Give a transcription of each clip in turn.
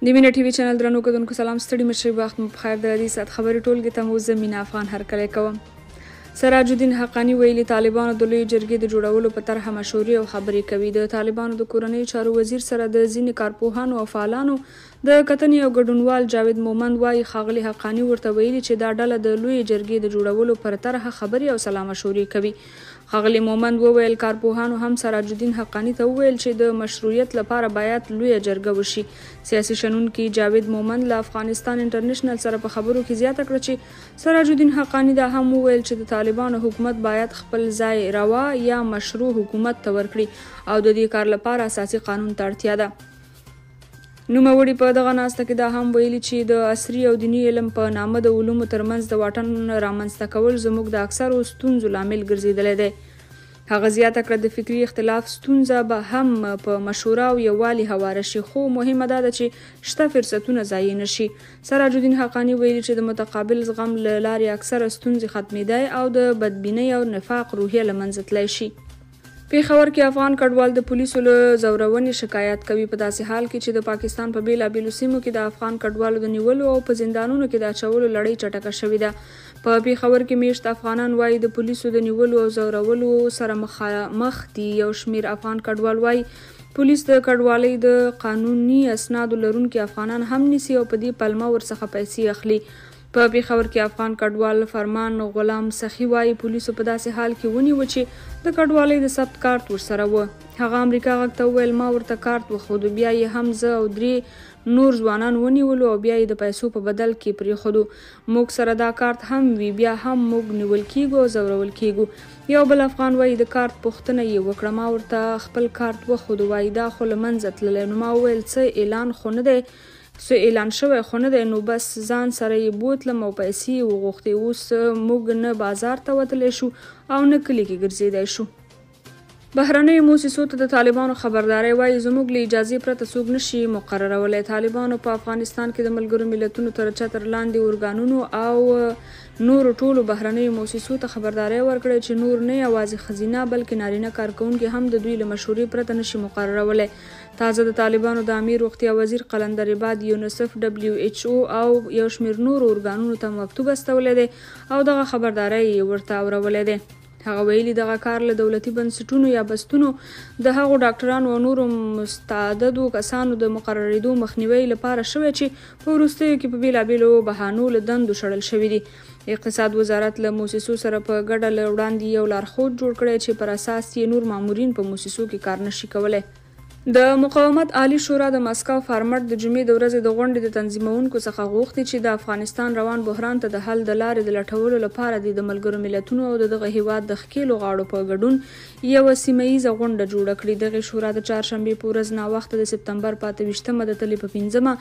د مینه ټي وي چینل درنو کتونکو سلام ستړي مشري وخت مو بخیر. د دې سات خبري ټولګي ته مو زه مینا افغان هرکلی کوم. سراج الدین حقانی ویلي طالبانو د لوی جرګې د جوړولو په طرحه مشورې او خبرې کوي. د طالبانو د کورنۍ چارو وزیر سره د ځینې کارپوهانو او فعالانو د کتنې او ګډونوال جاوید مومند وایي ښاغلي حقانی ورته ویلي چې دا ډله د لوی جرګې د جوړولو پر طرحه خبرې او سلا مشورې کوي. ښاغلي مومند وویل کارپوهانو هم سراج الدین حقانی ته وویل چې د مشروعیت لپاره باید لویه جرګه وشي. سیاسي شنونکي جاوید مومند له افغانستان انټرنیشنل سره په خبرو کې زیاته کړه چې سراج الدین حقانی دا هم وویل چې د طالبانو حکومت باید خپل ځای روا یا مشروع حکومت ته ورکړي او د دې کار لپاره اساسي قانون ته اړتیا ده. نوموړي په دغه ناسته کې دا هم ویلي چې د عصري او دیني علم په نامه د علومو ترمنځ د واټن رامنځته کول زموږ د اکثرو ستونزو لامل ګرځېدلی دی. هغه زیاته کړه د فکري اختلاف ستونزه به هم په مشوره او یووالي هواره شي، خو مهمه دا ده چې شته فرصتونه ضایع نشي. سراج الدین حقانی ویلي چې د متقابل زغم له لارې اکثره ستونزې ختمېدای او د بدبینۍ او نفاق روحیه له منځه تللی شي. پیښور کې افغان کډوال د پولیسو له زورونې شکایت کوي په داسې حال کې چې د پاکستان په بیلابیلو سیمو کې د افغان کډوالو د نیولو او په زندانونو کې د اچولو لړۍ چټکه شوې ده. په پیښور کې میشت افغانان وایي د پولیسو د نیولو او زورولو سره مخ دي. یو شمیر افغان کډوال وایي پولیس د کډوالۍ د قانوني اسنادو لرونکي افغانان هم نیسي او په دې پلمه ورڅخه پیسې اخلي. په پیښور کې افغان کډوال فرمان غلام سخي وایي پولیسو په داسې حال کې ونیو چې د کډوالۍ د ثبت کارت ورسره و. هغه امریکا غږ ته وویل ما ورته کارت وښودو، بیا یې هم زه او 3 نور ځوانان ونیولو او بیا یې د پیسو په بدل کې پرېښودو. موږ سره دا کارت هم وي، بیا هم موږ نیول کیږو او زورول کیږو. یو بل افغان وایي د کارت پوښتنه یې وکړه، ما ورته خپل کارت وښودو، وایي دا خو له منځه تللی. نو ما وویل څه اعلان خو نه دی، څه اعلان شوی خو نه دی، نو بس ځان سره یې بوتلم او پیسې یې وغوښتې. اوس موږ نه بازار ته وتلی شو او نه کلي کې ګرځېدی شو. بهرنیو موسسو ته د طالبانو خبرداری وایي زموږ له اجازې پرته څوک نشي مقررولی. طالبانو په افغانستان کې د ملګرو ملتونو تر چتر لاندې ارګانونو او نورو ټولو بهرنیو موسسو ته خبرداری ورکړی چې نور نه یوازې ښځینه بلکې نارینه کارکوونکي هم د دوی له مشورې پرته نشي مقررولی. تازه د طالبانو د امیر روغتیا وزیر قلندر عباد یونیسف WHO او یو شمیر نورو ارګانونو ته مکتوب استولی دی او دغه خبرداری یې ورته اورولی دی. هغه ویلي دغه کار له دولتي بنسټونو یا بستونو د هغو ډاکټرانو او نورو مستعددو کسانو د مقررېدو مخنیوي لپاره شوی چې په وروستیو کې په بیلابیلو بهانو له دندو شړل شوي دي. اقتصاد وزارت له موسسو سره په ګډه له وړاندې یو لارښود جوړ کړی چې پر اساس یې نور مامورین په موسسو کې کار نشي کولی. د مقاومت عالی شورا د مسکو فارمټ د جمعې د ورځې د غونډې د تنظیمونکو څخه غوښتي چې د افغانستان روان بحران ته د حل د لارې د لټولو لپاره د ملګرو ملتونو او دغه هیواد د ښکېلو غاړو په ګډون یوه سیمه ییزه غونډه جوړه کړي. دغه شورا د چهارشنبې په ورځ ناوخته د سپتمبر په 28مه د تلې په 5مه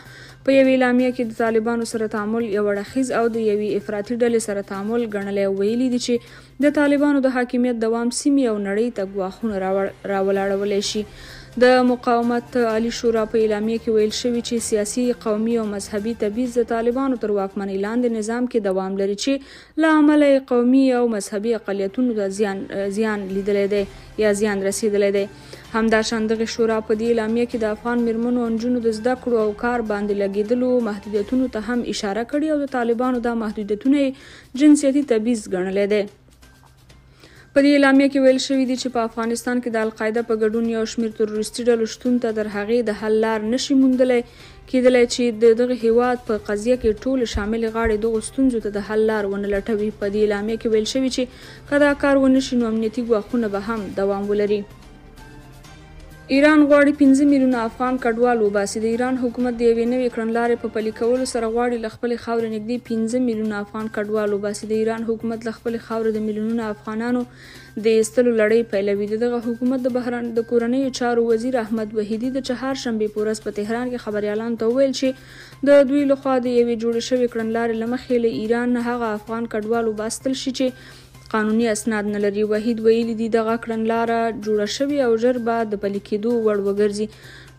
په یوې اعلامیه کې د طالبانو سره تعامل یو اړخیز او د یوې افراطي ډلې سره تعامل ګڼلی او ویلي دي چې د طالبانو د حاکمیت دوام سیمې او نړۍ ته ګواښونه راولاړولی شي. د مقاومت عالی شورا په اعلامیه کې ویل شوي چې سیاسي، قومي او مذهبي تبعیض د طالبانو تر واکمنۍ لاندې نظام کې دوام لري چې له امله قومي او مذهبي اقلیتونو ته زیان لیدلی دی یا زیان رسیدلی دی. همداشان دغه شورا په دې اعلامیه کې د افغان میرمنو او نجونو د زده کړو او کار باندې لګېدلو محدودیتونو ته هم اشاره کړې او د طالبانو دا محدودیتونه جنسیتي تبعیض ګڼلی دی. په دې اعلامیه کې ویل شوي دي چې په افغانستان کې د القاعده په ګډون یو شمیر تروریستي ډلو شتون ته تر هغې د حل لار نشي موندلی کېدلی چې د دغه هیواد په قضیه کې ټولې شاملې غاړې دغو ستونزو ته د حل لار ونه لټوي. په دې اعلامیه کې ویل شوي چې که دا کار ونه شي نو امنیتي ګواښونه به هم دوام ولري. ایران غواړي 15 میلیونه افغان کډوال وباسي. د ایران حکومت د یوې نوې کړنلارې په پلي کولو سره غواړي له خپلې خاورې نږدې 15 میلیونه افغان کډوال وباسي. د ایران حکومت له خپلې خاورې د میلیونونه افغانانو د ایستلو لړۍ پیلوي. دغه حکومت د کورنیو چارو وزیر احمد وحیدي د چهارشنبې په ورځ په تهران کې خبریالانو ته وویل چې د دوی لخوا د یوې جوړې شوې کړنلارې له مخې له ایران نه هغه افغان کډوال وباستل شي چې قانوني اسناد نه لري. وحید ویلي دي دغه کړنلاره جوړه شوې او ژر به د پلي کېدو وړ وګرځي.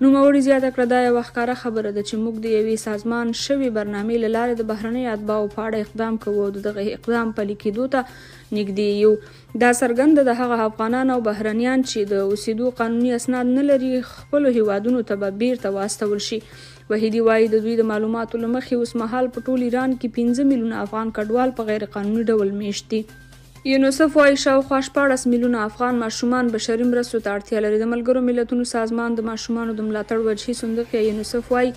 نوموړي زیاته کړه دا یوه ښکاره خبره ده چې موږ د یوې سازمان شوې برنامې له لارې د بهرنیو اتباعو په اړه اقدام کوو او د دغه اقدام پلي کېدو ته نږدې یو. دا څرګنده ده هغه افغانان او بهرنیان چې د اوسېدو قانوني اسناد نه لري خپلو هیوادونو ته به بیرته واستول شي. وحیدي وایي د دوی د معلوماتو له مخې اوس مهال په ټول ایران کې 15 میلیونه افغان کډوال په غیر قانوني ډول میشت دي. یونیسف وایي شاوخوا 14 میلیونه افغان ماشومان بشري مرستو ته اړتیا لري. د ملګرو ملتونو سازمان د ماشومانو د ملاتړ وجهي صندوق یا یونیسف وایي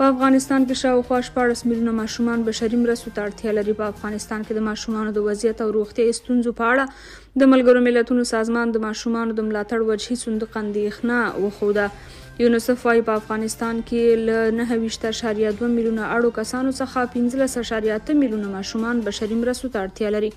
په افغانستان کې شاوخوا 14 میلیونه ماشومان بشري مرستو ته اړتیا لري. په افغانستان کې د ماشومانو د وضعیت او روغتیايي ستونزو په اړه د ملګرو ملتونو سازمان د ماشومانو د ملاتړ وجهي صندوق اندېښنه وښوده. یونیسف وایي په افغانستان کې له 29.2 میلیونه اړو کسانو څخه 15.8 میلیونه ماشومان بشري مرستو ته اړتیا لري.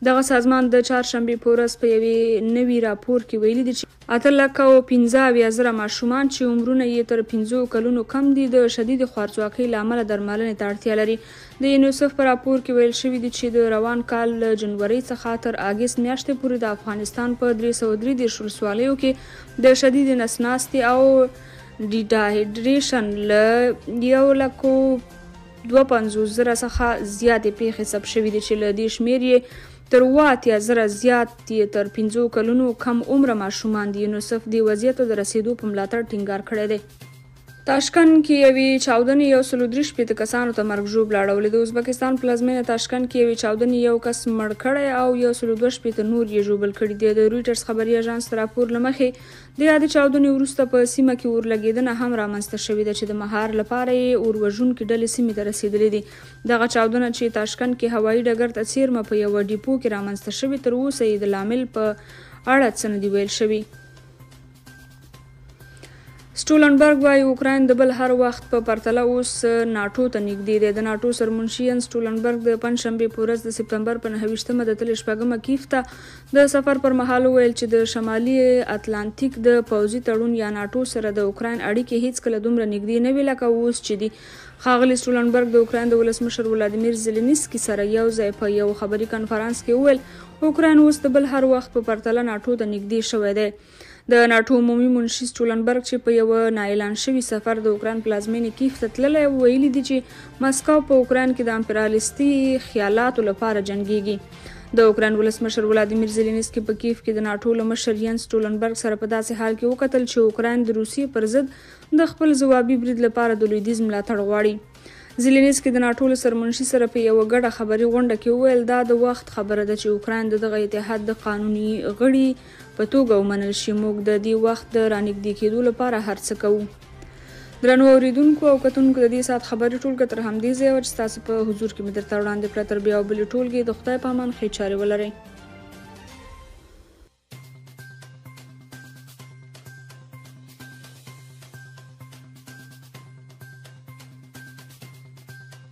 دغه سازمان د چهارشنبې په ورځ په یوې نوي راپور کې ویلي دي چې 8,15,000 ماشومان چې عمرونه یې تر 5 کلونو کم دي د شدید خوارځواکۍ له امله درملنې ته اړتیا لري. د یونیسف په راپور کې ویل شوي دي چې د روان کال له جنورۍ څخه تر اګست میاشتې پورې د افغانستان په 333 ولسوالیو کې د شدید نس ناستي او ډیهایډریشن له 1,52,000 څخه زیاتې پیښې ثبت شوي دي چې له دې شمېر یې تر 8,000 زیات تر 5 کلونو کم عمره ماشومان دي. یونیسف د وضعیتو د رسیدو په ملاتړ ټینګار کړی دی. تاشکند کې یوې چاودنې 133 کسانو ته مرګ ژوبله اړولې. د ازبکستان پلازمینه تاشکند کې یوې چاودنې یو کس مړ کړی او 122 نور یې ژوبل کړي دي. د رویټرز خبري اژانس راپور له مخې د یادې چاودنې وروسته په سیمه کې اورلګېدنه هم رامنځته شوې ده چې د مهار لپاره یې اوروژونکې ډلې سیمې ته رسېدلې دي. دغه چاودنه چې تاشکند کې هوایي ډګر ته څیرمه په یوه ډیپو کې رامنځته شوې تر اوسه یې د لامل په اړه څه نه دي ویل شوي. سټولنبرګ وایي اوکراین د بل هر وخت په پرتله اوس ناټو ته نږدې دی. د ناټو سرمنشي ین سټولنبرګ د پنجشنبې په ورځ د سپتمبر په 9 د تلې شپږمه کیف ته د سفر پر مهال وویل چې د شمالي اتلانتیک د پوځي تړون یا ناټو سره د اوکراین اړیکې هیڅکله دومره نږدې نه وي لکه اوس چې دي. ښاغلي سټولنبرګ د اوکراین د ولسمشر ولادیمیر زیلنسکي سره یو ځای په یو خبري کنفرانس کې وویل اوکراین اوس د بل هر وخت په پرتله ناټو ته نږدې شوی دی. د ناټو عمومي منشي سټولنبرګ چې په یو نااعلان شوي سفر د اوکراین پلازمینې کیف ته تللی ویلي دي چې مسکو په اوکراین کې د امپریالیستي خیالاتو لپاره جنګیږي. د اوکراین ولسمشر ولادیمیر زیلنسکي په کیف کې د ناټو له مشر ین سټولنبرګ سره په داسې حال کې وکتل چې اوکراین د روسیې پر ضد د خپل ځوابي برید لپاره د لویدیځ ملاتړ غواړي. زیلنسکي د ناټو له سرمنشي سره په یوه ګډه خبري غونډه کې وویل دا د وخت خبره ده چې اوکراین د دغه اتحاد د قانوني غړي په توګه ومنل شي. موږ د دې وخت د رانږدې کېدو لپاره هر څه کوو. درنو اوریدونکو او کتونکو د دې ساعت خبري ټولګه تر همدې ځایه وه چې ستاسو په حضور کې مې درته وړاندې کړه. تر بیا او بلې ټولګې د خدای په امان ښې چارې ولرئ.